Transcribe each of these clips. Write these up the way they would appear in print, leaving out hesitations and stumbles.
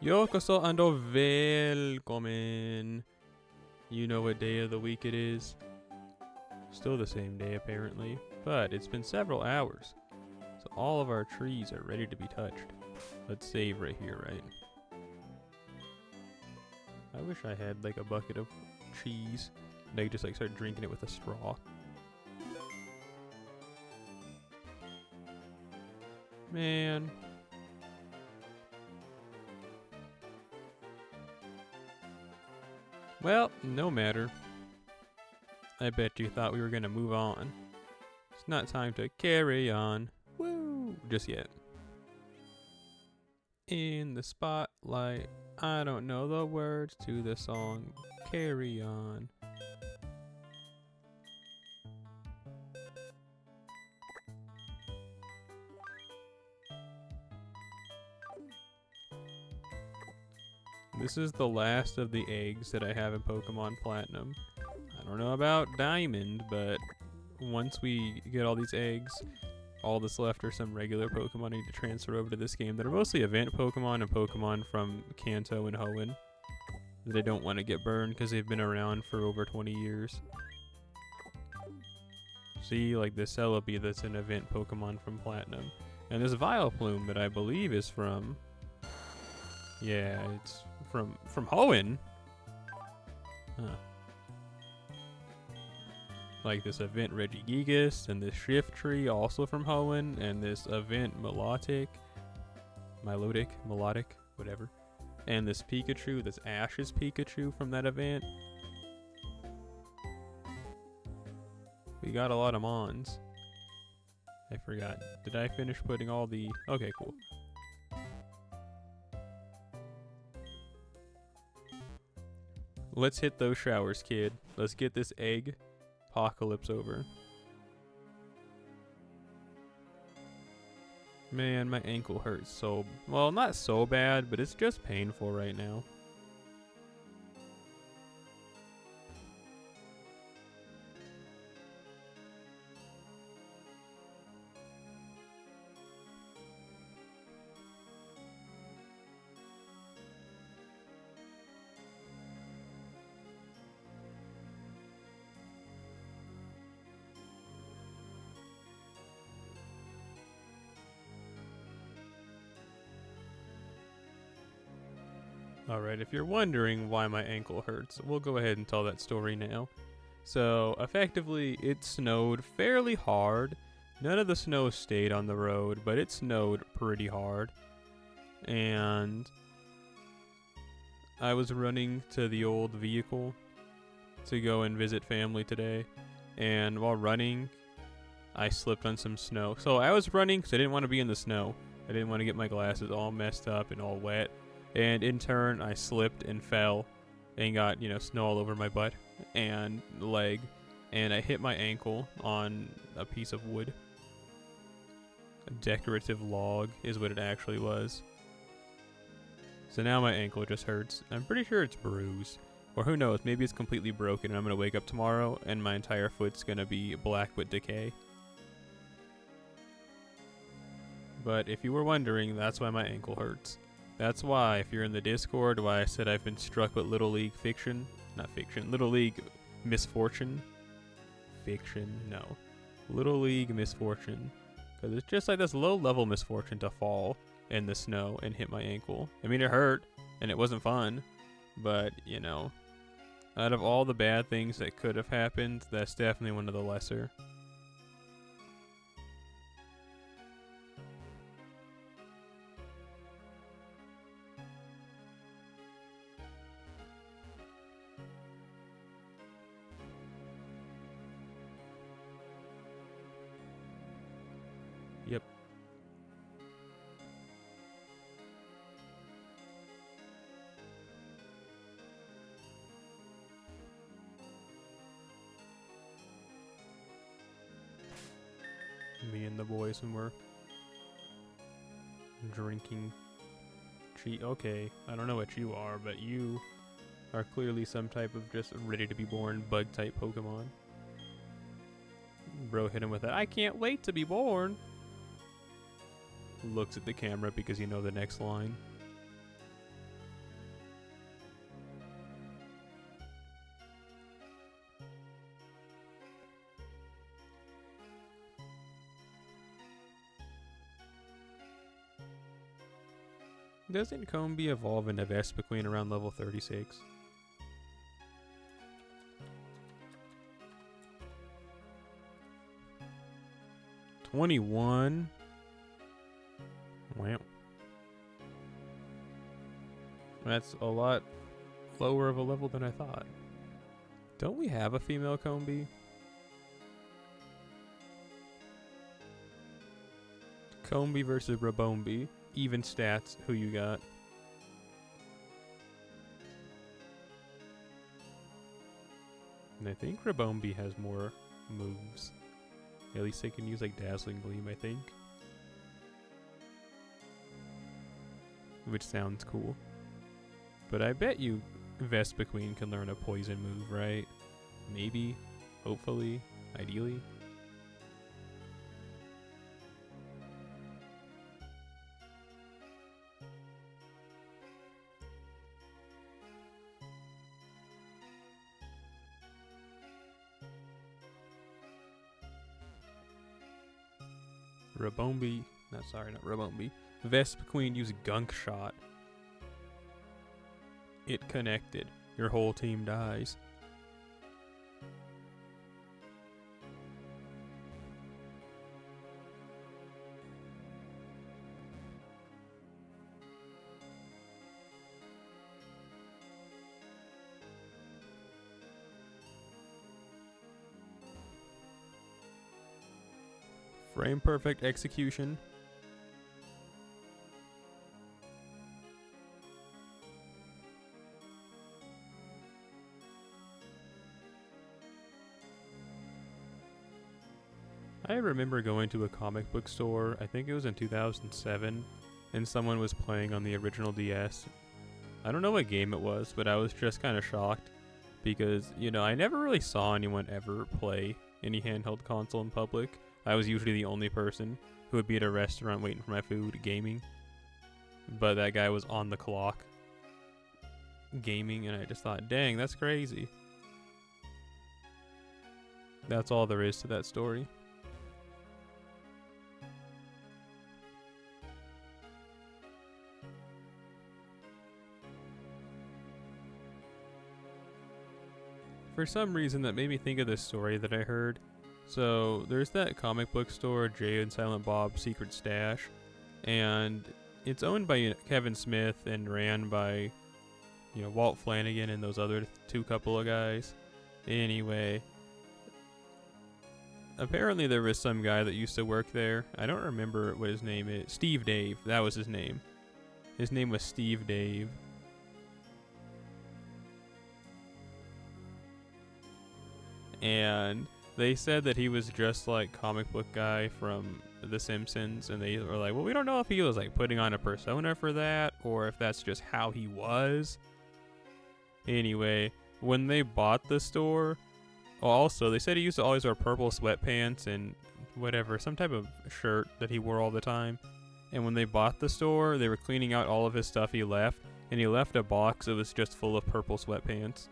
Yokoso and välkommen. You know what day of the week it is? Still the same day apparently, but it's been several hours. So all of our trees are ready to be touched. Let's save right here, right? I wish I had like a bucket of cheese. And I could just like start drinking it with a straw. Man. Well, no matter. I bet you thought we were gonna move on. It's not time to carry on. Woo! Just yet. In the spotlight, I don't know the words to the song. Carry on. This is the last of the eggs that I have in Pokemon Platinum. I don't know about Diamond, but once we get all these eggs, all that's left are some regular Pokemon I need to transfer over to this game that are mostly event Pokemon and Pokemon from Kanto and Hoenn that I don't want to get burned because they've been around for over 20 years. See, like the Celebi that's an event Pokemon from Platinum. And this Vileplume that I believe is from... Yeah, it's from Hoenn. Huh. Like this event Regigigas and this Shift Tree also from Hoenn, and this event Milotic, whatever. And this Pikachu, this Ash's Pikachu from that event. We got a lot of Mons. I forgot. Did I finish putting all the... Okay, cool. Let's hit those showers, kid. Let's get this egg apocalypse over. Man, my ankle hurts so... Well, not so bad, but it's just painful right now. Alright, if you're wondering why my ankle hurts, we'll go ahead and tell that story now. So, effectively, it snowed fairly hard. None of the snow stayed on the road, but it snowed pretty hard. And I was running to the old vehicle to go and visit family today. And while running, I slipped on some snow. So I was running because I didn't want to be in the snow. I didn't want to get my glasses all messed up and all wet. And in turn, I slipped and fell and got, snow all over my butt and leg. And I hit my ankle on a piece of wood. A decorative log is what it actually was. So now my ankle just hurts. I'm pretty sure it's bruised. Or who knows, maybe it's completely broken and I'm going to wake up tomorrow and my entire foot's going to be black with decay. But if you were wondering, that's why my ankle hurts. That's why, if you're in the Discord, why I said I've been struck with Little League fiction. Not fiction. Little League misfortune. Fiction. No. Little League misfortune. Because it's just like this low-level misfortune to fall in the snow and hit my ankle. I mean, it hurt, and it wasn't fun. But, out of all the bad things that could have happened, that's definitely one of the lesser. Yep. Me and the boys when we're drinking okay, I don't know what you are, but you are clearly some type of just ready to be born bug type Pokemon. Bro hit him with that, I can't wait to be born. Looks at the camera because you know the next line. Doesn't Combi evolve into Vespiquen around level 36? '21. Wow. That's a lot lower of a level than I thought. Don't we have a female Combi? Combi versus Rabombi. Even stats. Who you got? And I think Rabombi has more moves. At least they can use like Dazzling Gleam, I think. Which sounds cool. But I bet you Vespiquen can learn a poison move, right? Maybe. Hopefully. Ideally. Rabombi. No, sorry, not Rabombi. Vespiquen used Gunk Shot. It connected. Your whole team dies. Frame perfect execution. I remember going to a comic book store, I think it was in 2007, and someone was playing on the original DS. I don't know what game it was, but I was just kind of shocked because, you know, I never really saw anyone ever play any handheld console in public. I was usually the only person who would be at a restaurant waiting for my food, gaming. But that guy was on the clock gaming, and I just thought, dang, that's crazy. That's all there is to that story. For some reason, that made me think of this story that I heard. So, there's that comic book store, Jay and Silent Bob's Secret Stash, and it's owned by Kevin Smith and ran by, you know, Walt Flanagan and those other two couple of guys. Anyway, apparently there was some guy that used to work there. I don't remember what his name is. Steve Dave, that was his name. His name was Steve Dave. And they said that he was just like comic book guy from The Simpsons, and they were like, well, we don't know if he was like putting on a persona for that or if that's just how he was. Anyway, when they bought the store, also they said he used to always wear purple sweatpants and whatever, some type of shirt that he wore all the time. And when they bought the store, they were cleaning out all of his stuff he left, and he left a box that was just full of purple sweatpants.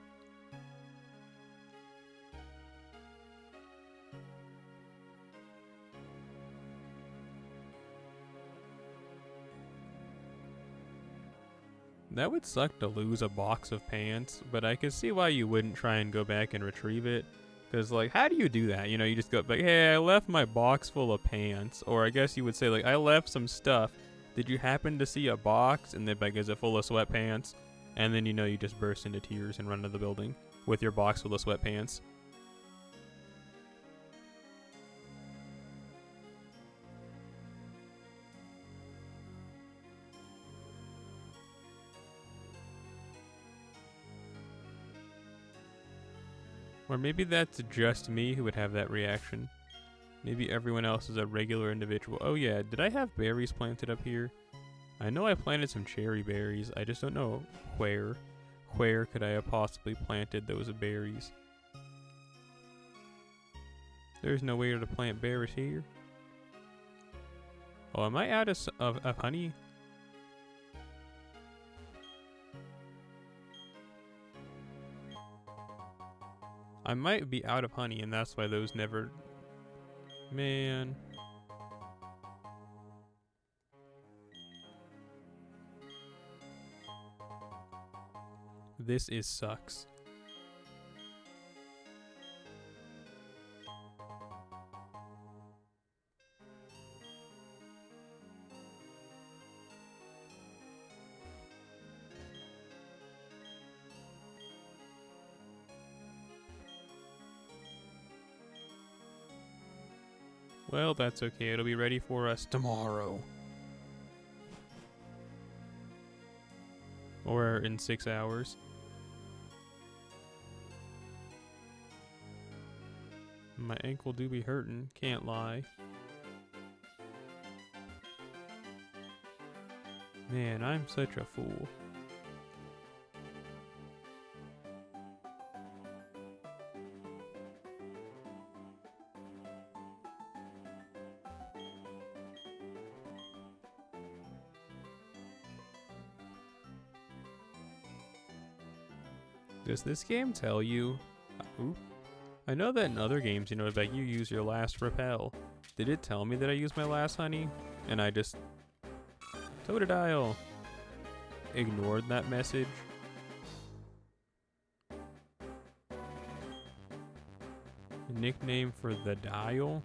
That would suck to lose a box of pants, but I could see why you wouldn't try and go back and retrieve it. Because, like, how do you do that? You know, you just go, like, hey, I left my box full of pants. Or I guess you would say, like, I left some stuff. Did you happen to see a box? And then, like, is it full of sweatpants? And then, you know, you just burst into tears and run to the building with your box full of sweatpants. Or maybe that's just me who would have that reaction. Maybe everyone else is a regular individual. Oh yeah, did I have berries planted up here? I know I planted some cherry berries. I just don't know where. Where could I have possibly planted those berries? There's no way to plant berries here. Oh, am I out of honey? I might be out of honey, and that's why those never... Man. This is sucks. Well, that's okay. It'll be ready for us tomorrow. Or in 6 hours. My ankle do be hurting, can't lie. Man, I'm such a fool. Does this game tell you? Ooh. I know that in other games, you know, like you use your last repel. Did it tell me that I used my last honey? And I just Totodile ignored that message. Nickname for the dial?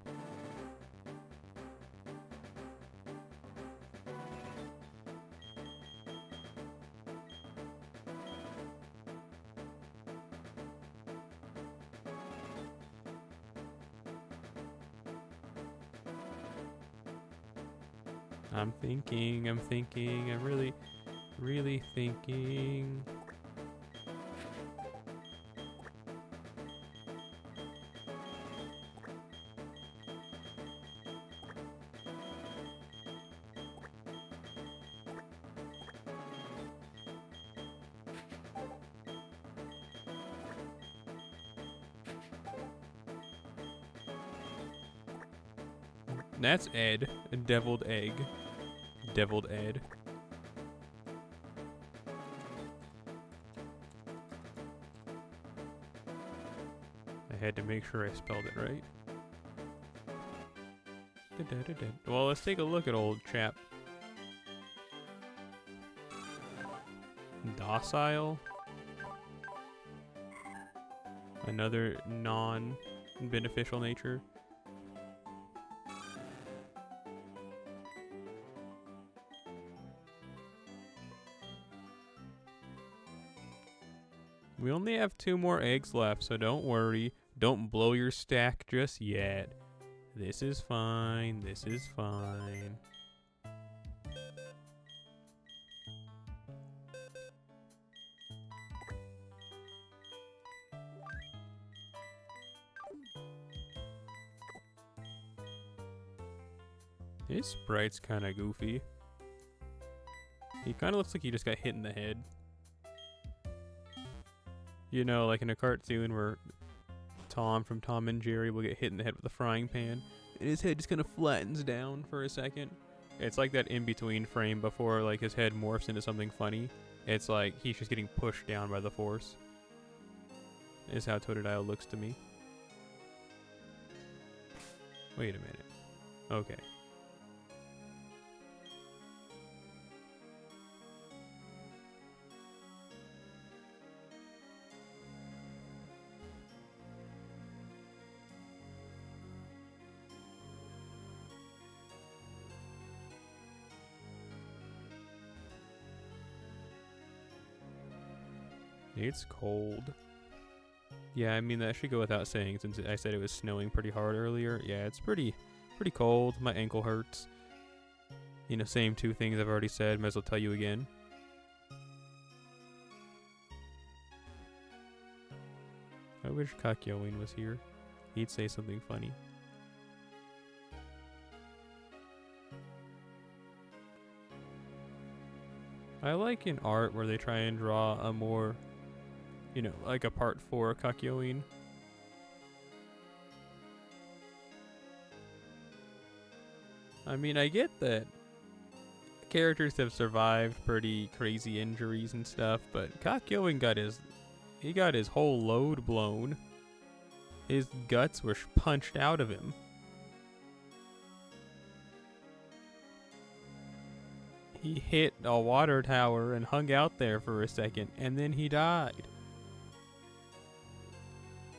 I'm thinking, I'm really thinking. That's Ed, a deviled egg. Deviled Ed. I had to make sure I spelled it right. Well, let's take a look at old chap. Docile. Another non-beneficial nature. We only have 2 more eggs left, so don't worry. Don't blow your stack just yet. This is fine. This is fine. His sprite's kind of goofy. He kind of looks like he just got hit in the head. You know, like in a cartoon where Tom from Tom and Jerry will get hit in the head with a frying pan, and his head just kind of flattens down for a second. It's like that in-between frame before like his head morphs into something funny. It's like he's just getting pushed down by the force. Is how Totodile looks to me. Wait a minute. Okay. It's cold. Yeah, I mean, that should go without saying since I said it was snowing pretty hard earlier. Yeah, it's pretty cold. My ankle hurts. You know, same 2 things I've already said. Might as well tell you again. I wish Kakyoin was here. He'd say something funny. I like in art where they try and draw a more, you know, like a part 4 Kakyoin. I mean, I get that characters have survived pretty crazy injuries and stuff, but Kakyoin got his whole load blown. His guts were punched out of him. He hit a water tower and hung out there for a second, and then he died.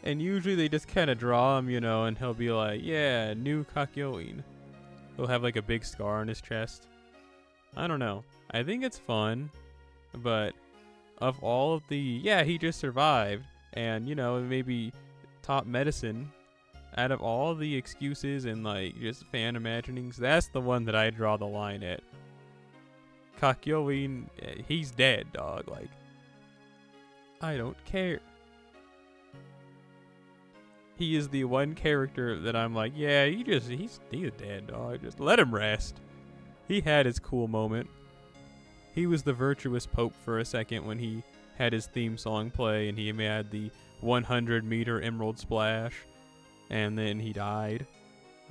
And usually they just kind of draw him, and he'll be like, yeah, new Kakyoin. He'll have like a big scar on his chest. I don't know. I think it's fun, but of all of the, he just survived, and, maybe top medicine. Out of all the excuses and like just fan imaginings, that's the one that I draw the line at. Kakyoin, he's dead, dog. Like, I don't care. He is the one character that I'm like, he's dead, dog. Just let him rest. He had his cool moment. He was the virtuous pope for a second when he had his theme song play and he had the 100-meter emerald splash, and then he died.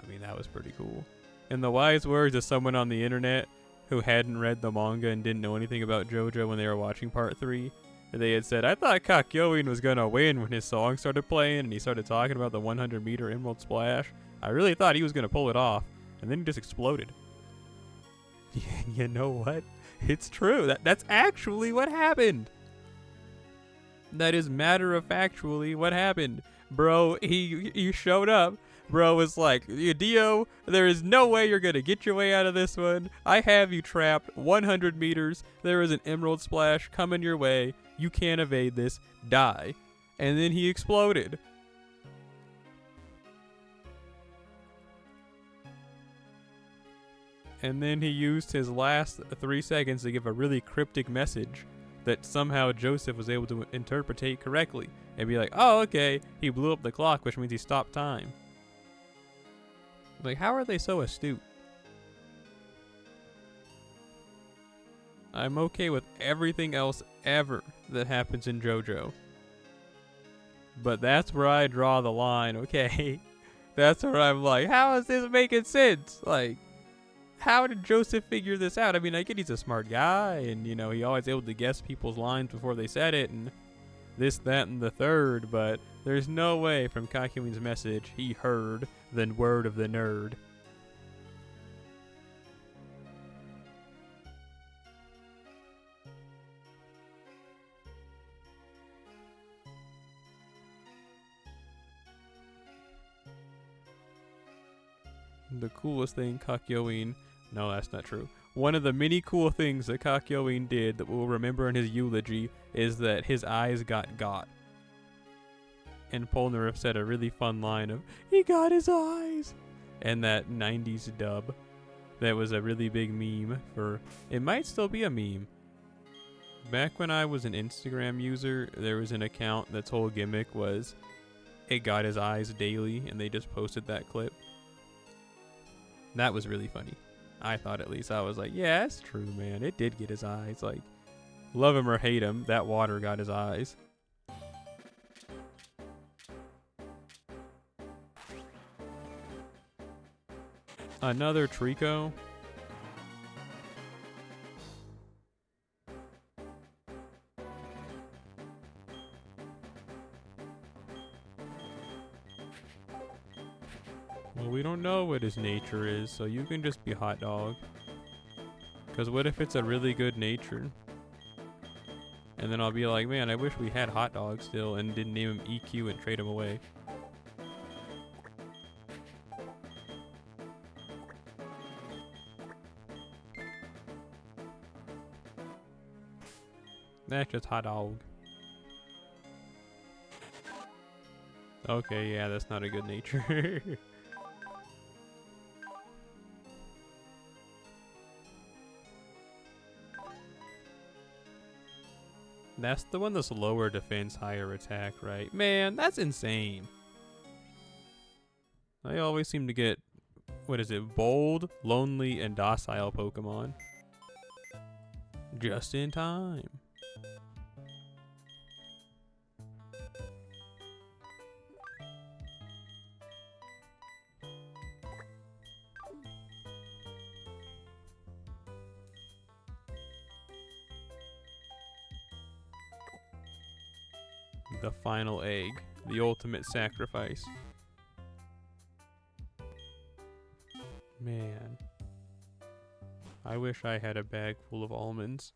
I mean, that was pretty cool. In the wise words of someone on the internet who hadn't read the manga and didn't know anything about JoJo when they were watching part 3, they had said, I thought Kakyoin was going to win when his song started playing and he started talking about the 100-meter emerald splash. I really thought he was going to pull it off, and then he just exploded. You know what? It's true. That's actually what happened. That is matter-of-factually what happened. Bro, he showed up. Bro was like, Dio, there is no way you're going to get your way out of this one. I have you trapped 100 meters. There is an emerald splash coming your way. You can't evade this. Die. And then he exploded. And then he used his last 3 seconds to give a really cryptic message that somehow Joseph was able to interpretate correctly. And be like, oh, okay, he blew up the clock, which means he stopped time. Like, how are they so astute? I'm okay with everything else ever that happens in JoJo. But that's where I draw the line, okay? That's where I'm like, how is this making sense? Like, how did Joseph figure this out? I mean, I get he's a smart guy, and, he always able to guess people's lines before they said it, and this, that, and the third, but there's no way from Kakyoin's message he heard the word of the nerd. The coolest thing Kakyoin... No, that's not true. One of the many cool things that Kakyoin did that we'll remember in his eulogy is that his eyes got. And Polnareff said a really fun line of, he got his eyes! And that 90s dub. That was a really big meme for... It might still be a meme. Back when I was an Instagram user, there was an account that's whole gimmick was, it got his eyes daily, and they just posted that clip. That was really funny. I thought, at least. I was like, yeah, that's true, man. It did get his eyes. Like, love him or hate him, that water got his eyes. Another Trico. Well, we don't know what his nature is, so you can just be hot dog. Because what if it's a really good nature? And then I'll be like, man, I wish we had hot dog still and didn't name him EQ and trade him away. That's just hot dog. Okay, yeah, that's not a good nature. That's the one that's lower defense, higher attack, right? Man, that's insane. I always seem to get, what is it, bold, lonely, and docile Pokemon. Just in time. The final egg, the ultimate sacrifice. Man. I wish I had a bag full of almonds.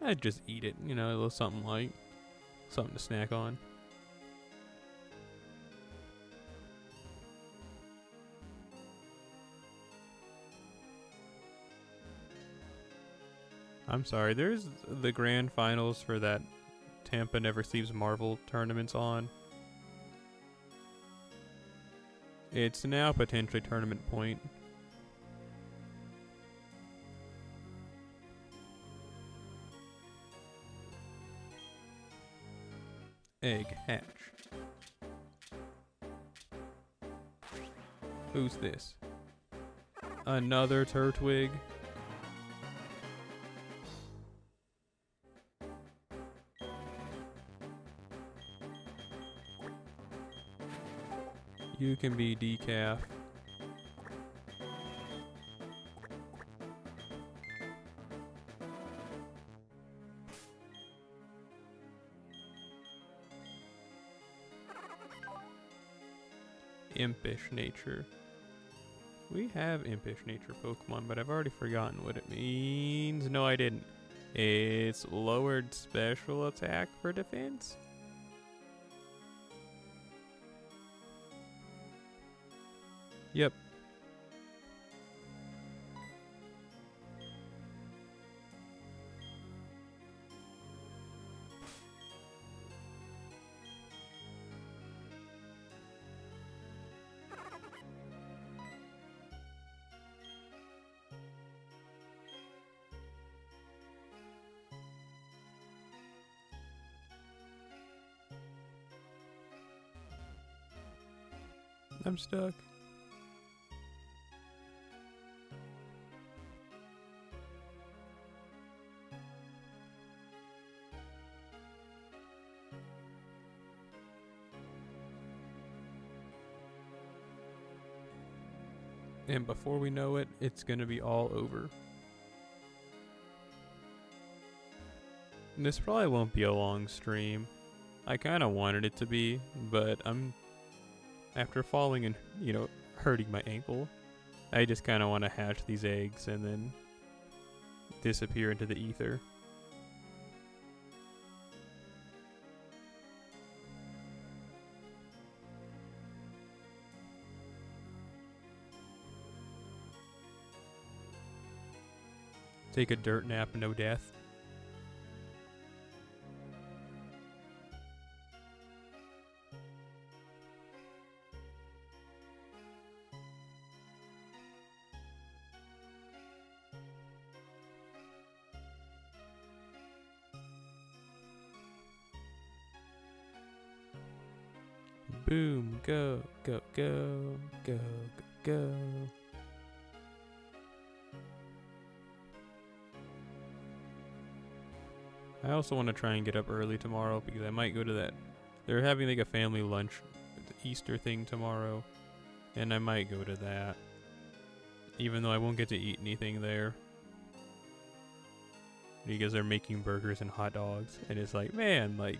I'd just eat it, you know, a little something light. Something to snack on. I'm sorry, there's the grand finals for that Tampa Never Sleeps Marvel tournaments on. It's now potentially tournament point. Egg hatch. Who's this? Another Turtwig? You can be decaf. Impish nature. We have impish nature Pokemon, but I've already forgotten what it means. No, I didn't. It's lowered special attack for defense. Yep. I'm stuck. And before we know it, it's gonna be all over. And this probably won't be a long stream. I kind of wanted it to be, but after falling and, you know, hurting my ankle, I just kind of want to hatch these eggs and then disappear into the ether. Take a dirt nap, no death. Boom, go, go, go, go, go, go. I also want to try and get up early tomorrow because I might go to that. They're having like a family lunch Easter thing tomorrow, and I might go to that. Even though I won't get to eat anything there. Because they're making burgers and hot dogs. And it's like, man, like,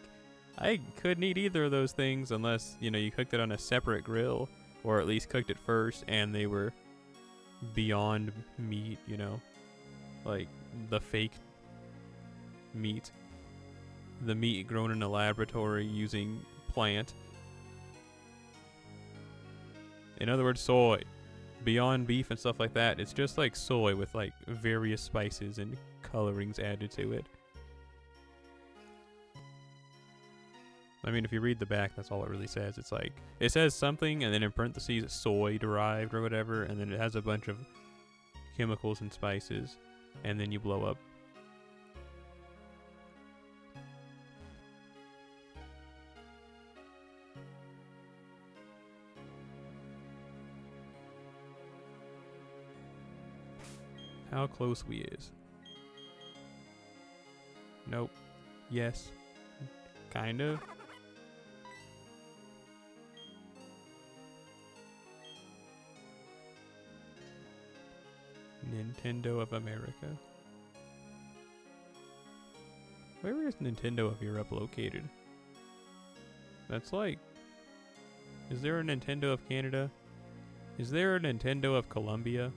I couldn't eat either of those things unless, you know, you cooked it on a separate grill. Or at least cooked it first and they were beyond meat, you know. Like, the fake meat. The meat grown in a laboratory using plant. In other words, soy. Beyond beef and stuff like that, it's just like soy with like various spices and colorings added to it. I mean, if you read the back, that's all it really says. It's like, it says something and then in parentheses it's soy derived or whatever, and then it has a bunch of chemicals and spices, and then you blow up. How close we is? Nope. Yes. Kind of. Nintendo of America. Where is Nintendo of Europe located? That's like... Is there a Nintendo of Canada? Is there a Nintendo of Colombia?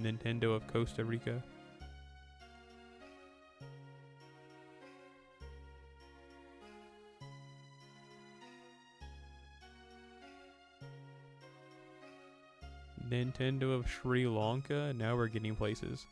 Nintendo of Costa Rica. Nintendo of Sri Lanka. Now we're getting places.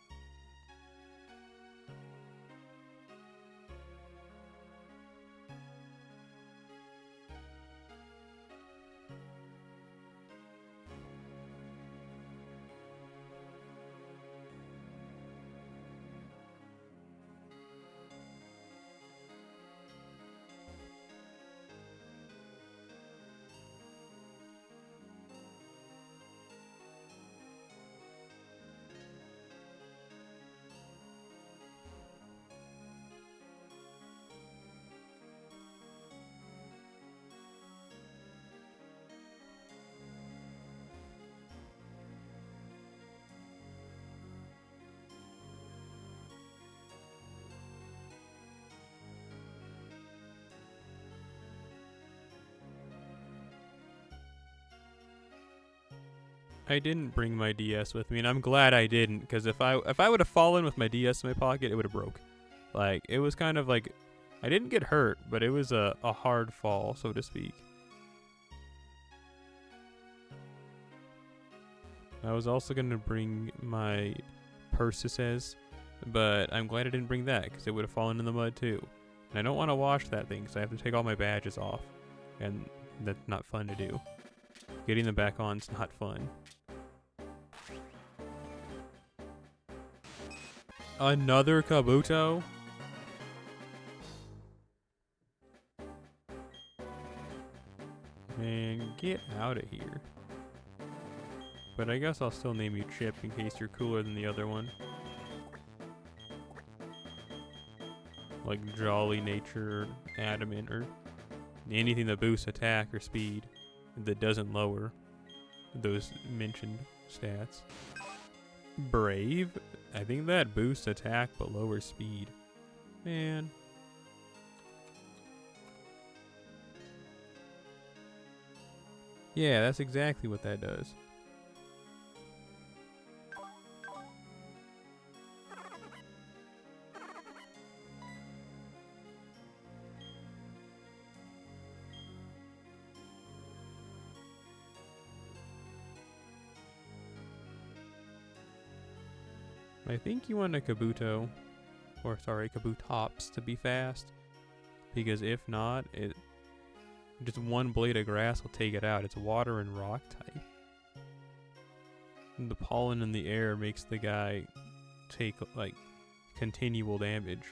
I didn't bring my DS with me, and I'm glad I didn't, because if I would have fallen with my DS in my pocket, it would have broke. Like, it was kind of like, I didn't get hurt, but it was a hard fall, so to speak. I was also going to bring my Persices, but I'm glad I didn't bring that, because it would have fallen in the mud too. And I don't want to wash that thing, because I have to take all my badges off, and that's not fun to do. Getting them back on is not fun. Another Kabuto? Man, get out of here. But I guess I'll still name you Chip in case you're cooler than the other one. Like Jolly Nature, Adamant, or anything that boosts attack or speed that doesn't lower those mentioned stats. Brave? I think that boosts attack but lowers speed. Man. Yeah, that's exactly what that does. I think you want a Kabuto, or sorry, Kabutops to be fast, because if not, just one blade of grass will take it out. It's water and rock type. And the pollen in the air makes the guy take like continual damage.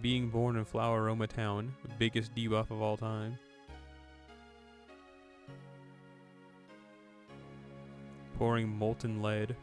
Being born in Floweroma Town, the biggest debuff of all time. Pouring molten lead.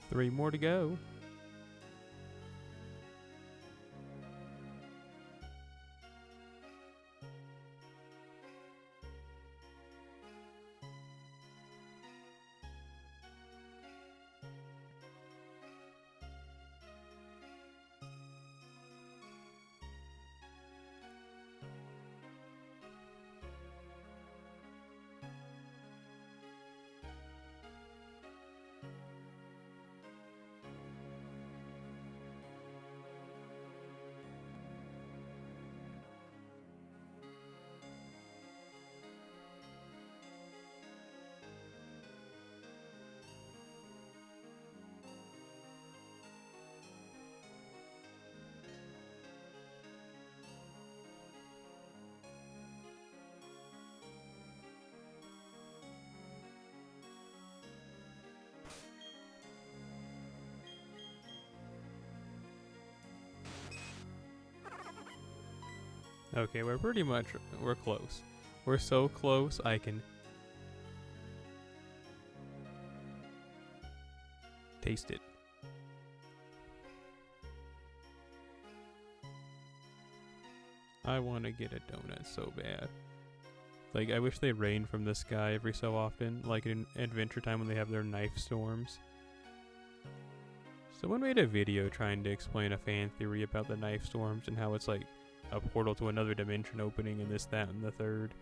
Three more to go. Okay, we're close. We're so close, I can taste it. I want to get a donut so bad. Like, I wish they rained from the sky every so often, like in Adventure Time when they have their knife storms. Someone made a video trying to explain a fan theory about the knife storms and how it's like a portal to another dimension opening and this, that, and the third.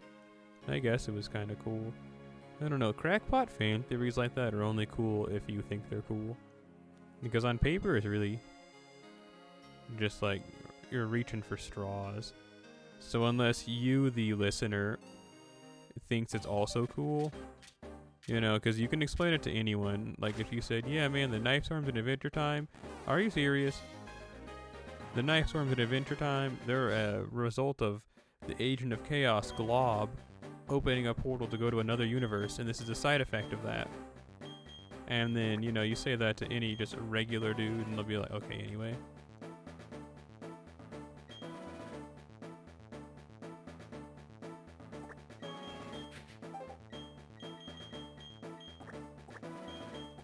I guess it was kind of cool. I don't know, crackpot fan theories like that are only cool if you think they're cool. Because on paper it's really just like you're reaching for straws. So unless you, the listener, thinks it's also cool, you know, because you can explain it to anyone. Like if you said, yeah man, the knife storms in Adventure Time, are you serious? The knife storms in Adventure Time, they're a result of the Agent of Chaos Glob opening a portal to go to another universe, and this is a side effect of that. And then, you know, you say that to any just regular dude and they'll be like, okay, anyway.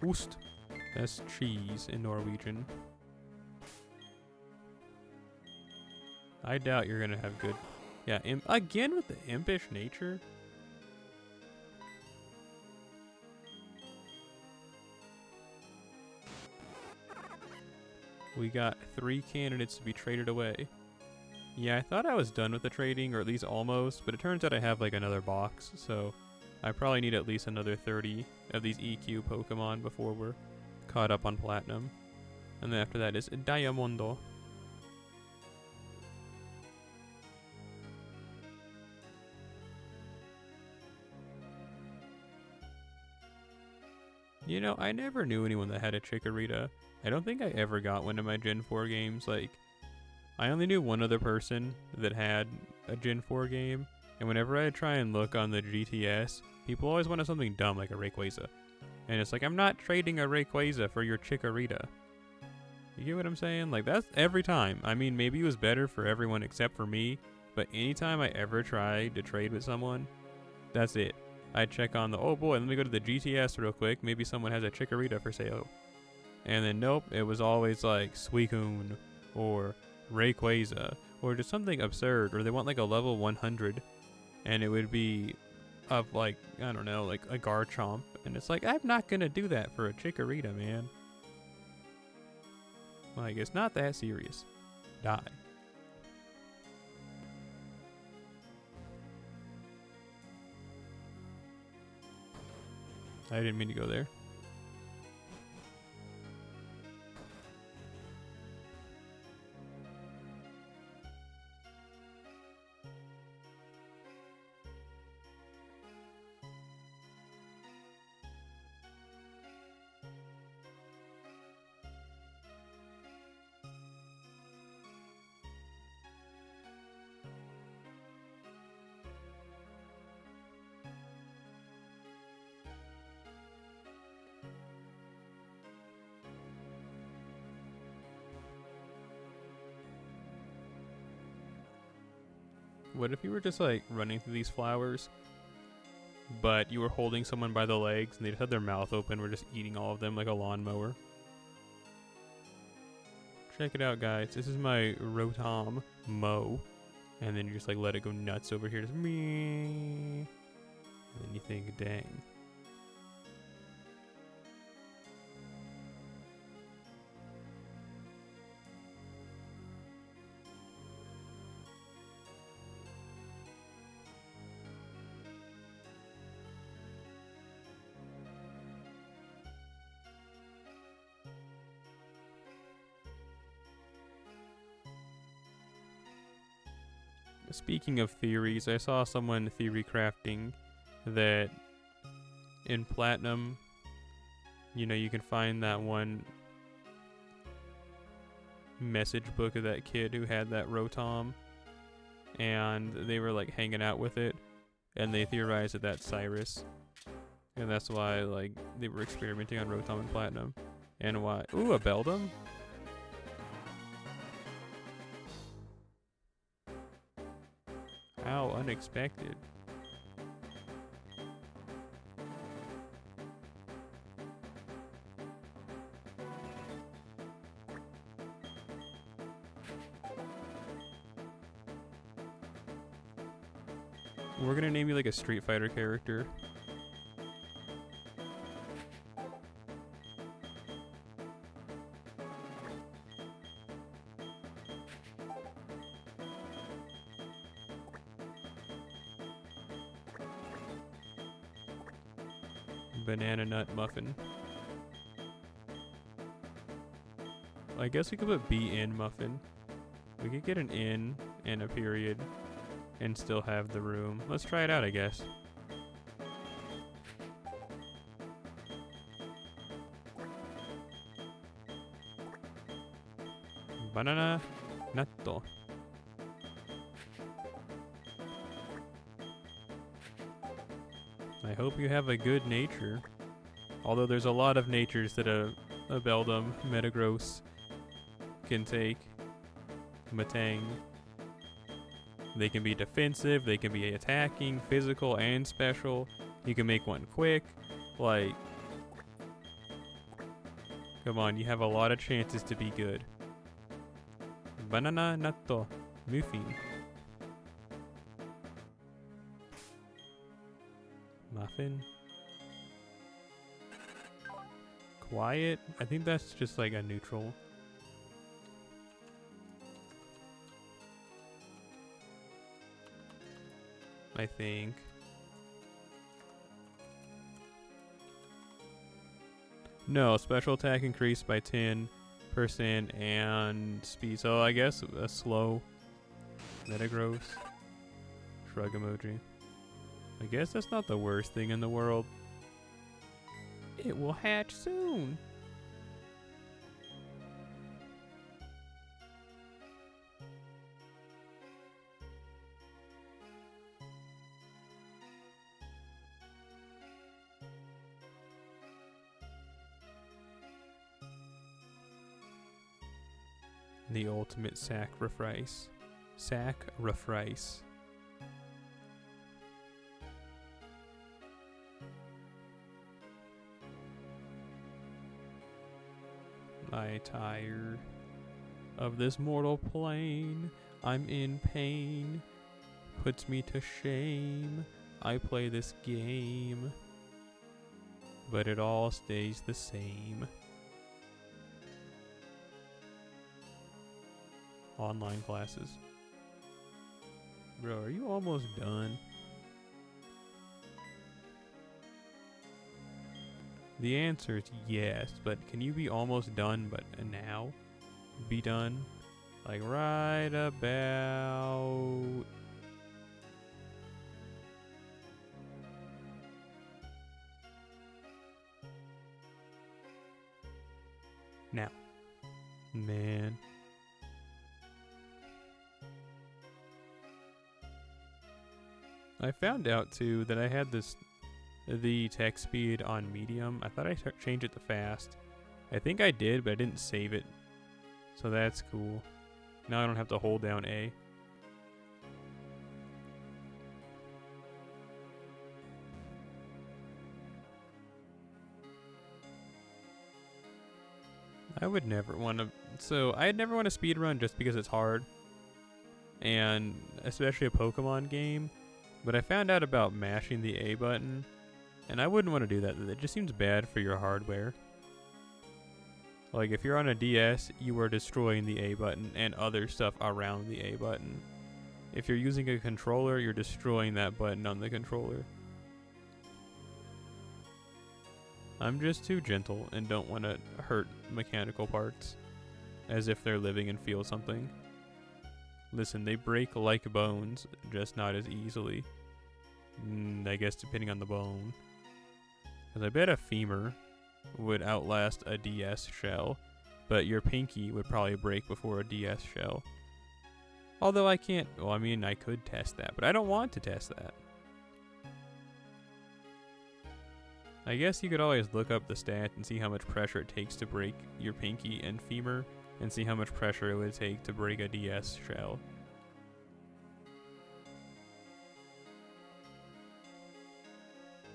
Ost. That's cheese in Norwegian. I doubt you're gonna have good... Yeah, again with the impish nature? We got 3 candidates to be traded away. Yeah, I thought I was done with the trading, or at least almost, but it turns out I have like another box, so I probably need at least another 30 of these EQ Pokemon before we're caught up on Platinum. And then after that is Diamondo. You know, I never knew anyone that had a Chikorita. I don't think I ever got one in my Gen 4 games. Like, I only knew one other person that had a Gen 4 game, and whenever I try and look on the GTS, people always wanted something dumb like a Rayquaza. And it's like, I'm not trading a Rayquaza for your Chikorita. You get what I'm saying? Like, that's every time. I mean, maybe it was better for everyone except for me, but anytime I ever tried to trade with someone, that's it. I'd check on the, oh boy, let me go to the GTS real quick. Maybe someone has a Chikorita for sale. And then nope, it was always like Suicune or Rayquaza or just something absurd, or they want like a level 100 and it would be of like, I don't know, like a Garchomp, and it's like, I'm not gonna do that for a Chikorita, man. Like, it's not that serious. Die. I didn't mean to go there. What if you were just like running through these flowers, but you were holding someone by the legs and they just had their mouth open, were just eating all of them like a lawnmower? Check it out, guys. This is my Rotom Mo. And then you just like let it go nuts over here. Just me. And then you think, dang. Speaking of theories, I saw someone theory crafting that in Platinum, you know, you can find that one message book of that kid who had that Rotom, and they were like hanging out with it, and they theorized that that's Cyrus, and that's why like they were experimenting on Rotom in Platinum, and why. Ooh, a Beldum. How unexpected. We're gonna name you like a Street Fighter character. Banana nut muffin. I guess we could put B in muffin. We could get an in and a period and still have the room. Let's try it out, I guess. Banana natto. I hope you have a good nature. Although there's a lot of natures that a Beldum Metagross can take. Matang. They can be defensive, they can be attacking, physical, and special. You can make one quick. Like, come on, you have a lot of chances to be good. Banana natto. Muffin. Muffin. Quiet. I think that's just like a neutral. I think. No, special attack increased by 10% and speed. So I guess a slow Metagross. Shrug emoji. I guess that's not the worst thing in the world. It will hatch soon. The ultimate sacrifice. Sacrifice. I tire of this mortal plane. I'm in pain. Puts me to shame. I play this game, but it all stays the same. Online classes. Bro, are you almost done? The answer is yes, but can you be almost done, but now be done? Like right about... now. Man. I found out too that I had the text speed on medium. I thought I changed it to fast. I think I did, but I didn't save it. So that's cool. Now I don't have to hold down A. I would never want to... So, I'd never want to speedrun just because it's hard. And especially a Pokemon game. But I found out about mashing the A button. And I wouldn't want to do that. It just seems bad for your hardware. Like, if you're on a DS, you are destroying the A button and other stuff around the A button. If you're using a controller, you're destroying that button on the controller. I'm just too gentle and don't want to hurt mechanical parts. As if they're living and feel something. Listen, they break like bones, just not as easily. I guess depending on the bone. Because I bet a femur would outlast a DS shell, but your pinky would probably break before a DS shell. Although I can't, well, I mean, I could test that, but I don't want to test that. I guess you could always look up the stat and see how much pressure it takes to break your pinky and femur, and see how much pressure it would take to break a DS shell.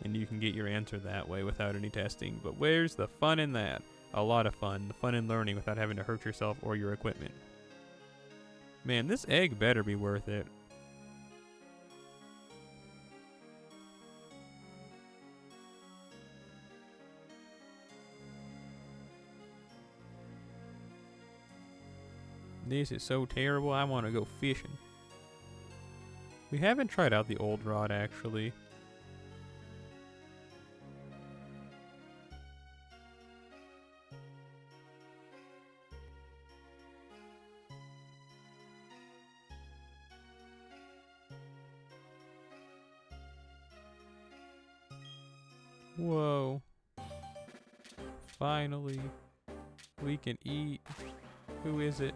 And you can get your answer that way without any testing. But where's the fun in that? A lot of fun. The fun in learning without having to hurt yourself or your equipment. Man, this egg better be worth it. This is so terrible. I want to go fishing. We haven't tried out the old rod, actually. Whoa. Finally. We can eat. Who is it?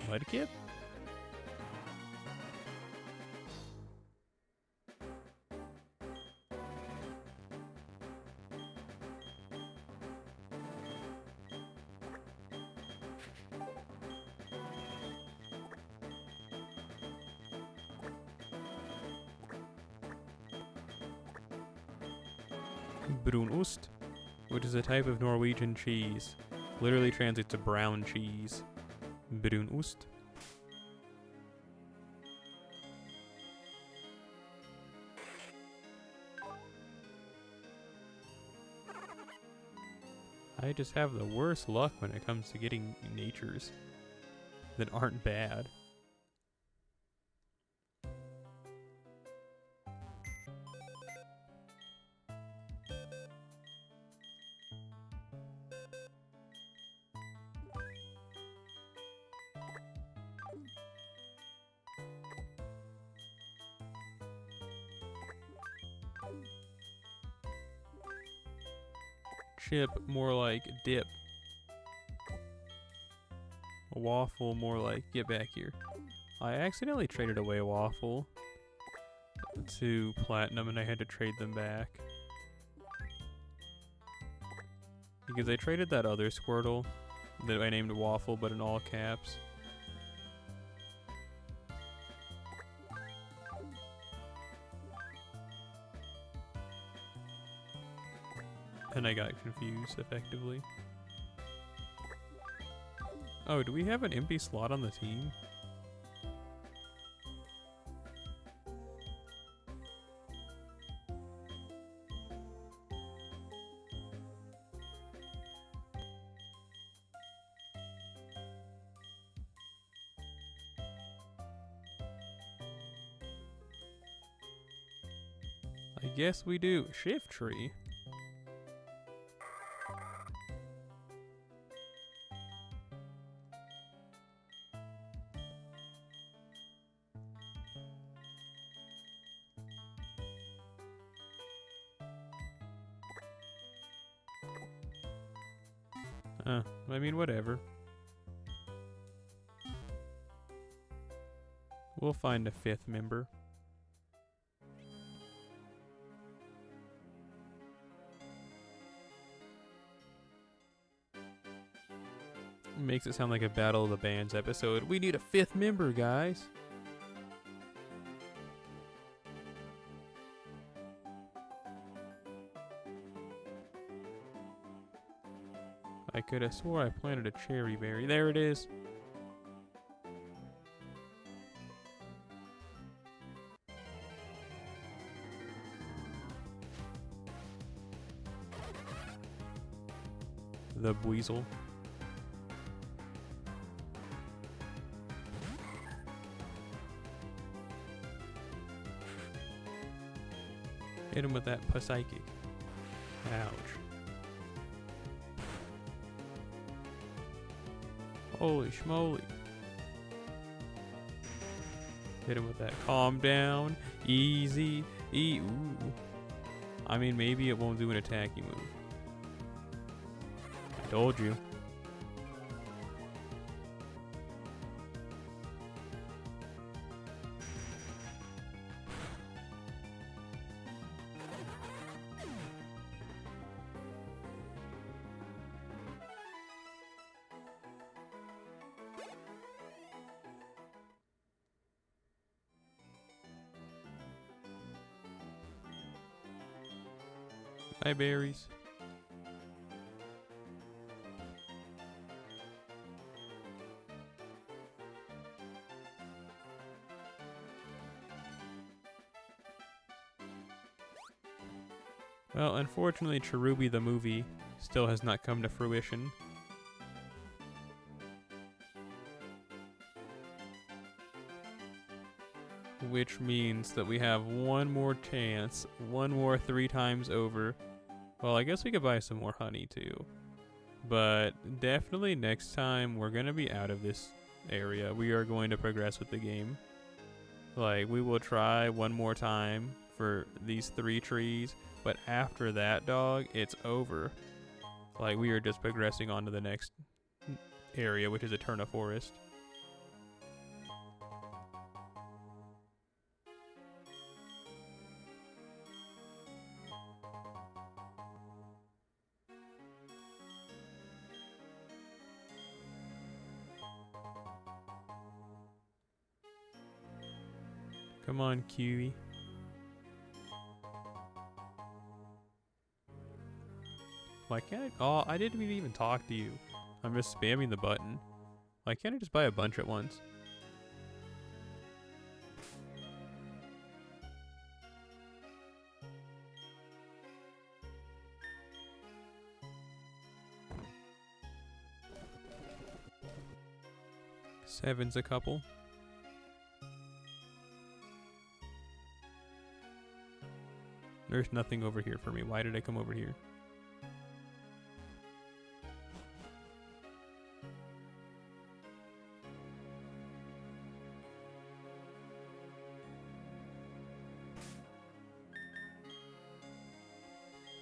Mudkip? Brunost, which is a type of Norwegian cheese. Literally translates to brown cheese. Brunost. I just have the worst luck when it comes to getting natures that aren't bad. Chip, more like dip. A waffle, more like get back here. I accidentally traded away a waffle to platinum and I had to trade them back. Because I traded that other Squirtle that I named Waffle but in all caps. And I got confused, effectively. Oh, do we have an empty slot on the team? I guess we do. Shift tree. I mean, whatever. We'll find a fifth member. Makes it sound like a Battle of the Bands episode. We need a fifth member, guys. I could have swore I planted a cherry berry. There it is. The Weasel. Hit him with that psychic. Ouch. Holy schmoly. Hit him with that calm down. Easy. Ooh. I mean, maybe it won't do an attacky move. I told you. Hi, berries. Well, unfortunately, Cherubi the Movie still has not come to fruition. which means that we have one more chance, one more 3 times over. Well, I guess we could buy some more honey too. But definitely next time we're going to be out of this area. We are going to progress with the game. Like, we will try one more time for these 3 trees, but after that, dog, it's over. Like, we are just progressing on to the next area, which is Eterna Forest. Come on, Kiwi. Why can't I? Oh, I didn't even talk to you. I'm just spamming the button. Why can't I just buy a bunch at once? Seven's a couple. There's nothing over here for me. Why did I come over here?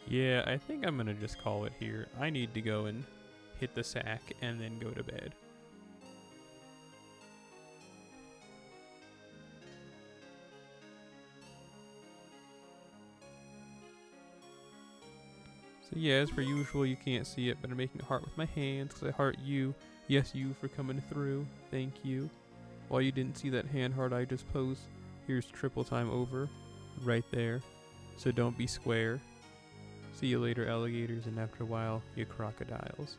Yeah, I think I'm gonna just call it here. I need to go and hit the sack and then go to bed. So yeah, as per usual, you can't see it, but I'm making a heart with my hands because I heart you. Yes, you for coming through. Thank you. While you didn't see that hand heart I just posed, here's triple time over. Right there. So don't be square. See you later, alligators, and after a while, you crocodiles.